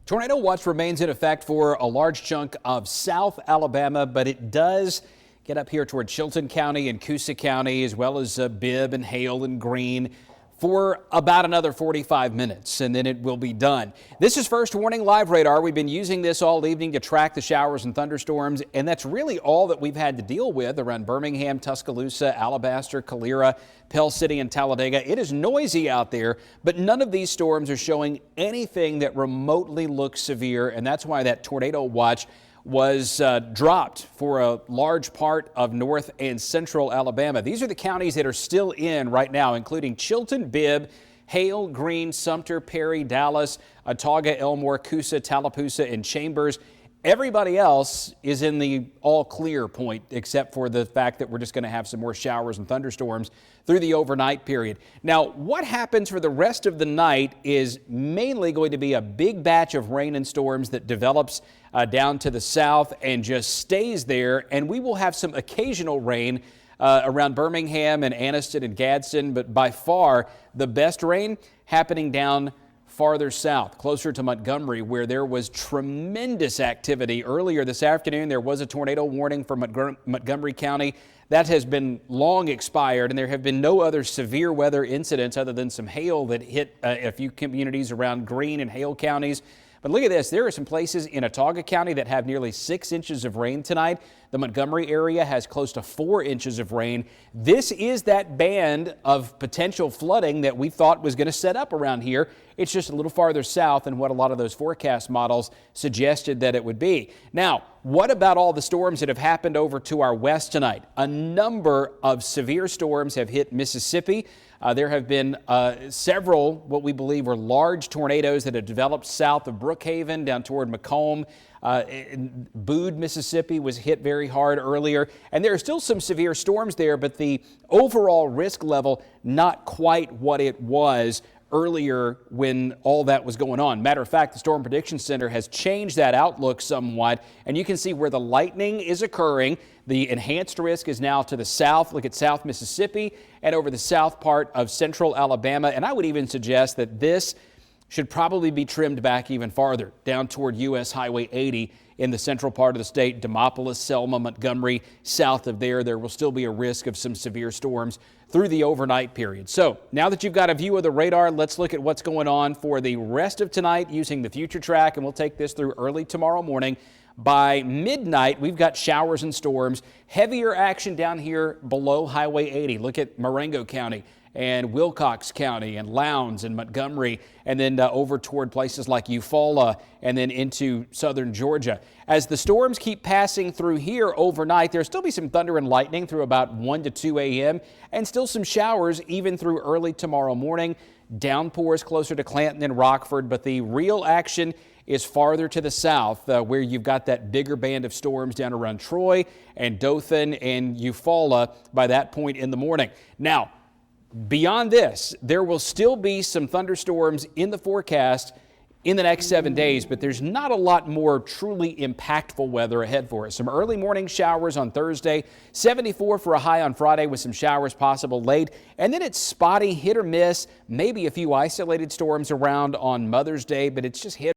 Tornado watch remains in effect for a large chunk of South Alabama, but it does get up here toward Chilton County and Coosa County, as well as Bibb and Hale and Greene for about another 45 minutes, and then it will be done. This is First Warning Live Radar. We've been using this all evening to track the showers and thunderstorms, and that's really all that we've had to deal with around Birmingham, Tuscaloosa, Alabaster, Calera, Pell City, and Talladega. It is noisy out there, but none of these storms are showing anything that remotely looks severe, and that's why that tornado watch was dropped for a large part of north and central Alabama. These are the counties that are still in right now, including Chilton, Bibb, Hale, Greene, Sumter, Perry, Dallas, Autauga, Elmore, Coosa, Tallapoosa, and Chambers. Everybody else is in the all clear point, except for the fact that we're just going to have some more showers and thunderstorms through the overnight period. Now, what happens for the rest of the night is mainly going to be a big batch of rain and storms that develops down to the south and just stays there. And we will have some occasional rain around Birmingham and Anniston and Gadsden, but by far the best rain happening down farther south, closer to Montgomery, where there was tremendous activity. Earlier this afternoon, there was a tornado warning for Montgomery County. That has been long expired, and there have been no other severe weather incidents other than some hail that hit a few communities around Greene and Hale counties. But look at this. There are some places in Autauga County that have nearly 6 inches of rain tonight. The Montgomery area has close to 4 inches of rain. This is that band of potential flooding that we thought was going to set up around here. It's just a little farther south than what a lot of those forecast models suggested that it would be. Now, what about all the storms that have happened over to our west tonight? A number of severe storms have hit Mississippi. There have been several what we believe were large tornadoes that have developed south of Brookhaven down toward Macomb. Bude, Mississippi was hit very hard earlier, and there are still some severe storms there, but the overall risk level not quite what it was earlier when all that was going on. Matter of fact, the Storm Prediction Center has changed that outlook somewhat, and you can see where the lightning is occurring. The enhanced risk is now to the south. Look at South Mississippi and over the south part of central Alabama, and I would even suggest that this should probably be trimmed back even farther down toward U.S. Highway 80 in the central part of the state. Demopolis, Selma, Montgomery, south of there will still be a risk of some severe storms through the overnight period. So now that you've got a view of the radar, let's look at what's going on for the rest of tonight using the future track, and we'll take this through early tomorrow morning. By midnight, we've got showers and storms, heavier action down here below Highway 80. Look at Marengo County and Wilcox County and Lowndes and Montgomery, and then over toward places like Eufaula and then into southern Georgia. As the storms keep passing through here overnight, there'll still be some thunder and lightning through about 1 to 2 a.m. and still some showers even through early tomorrow morning. Downpours closer to Clanton and Rockford, but the real action is farther to the south where you've got that bigger band of storms down around Troy and Dothan and Eufaula by that point in the morning. Now, beyond this, there will still be some thunderstorms in the forecast in the next 7 days, but there's not a lot more truly impactful weather ahead for us. Some early morning showers on Thursday, 74 for a high on Friday with some showers possible late, and then it's spotty, hit or miss, maybe a few isolated storms around on Mother's Day, but it's just hit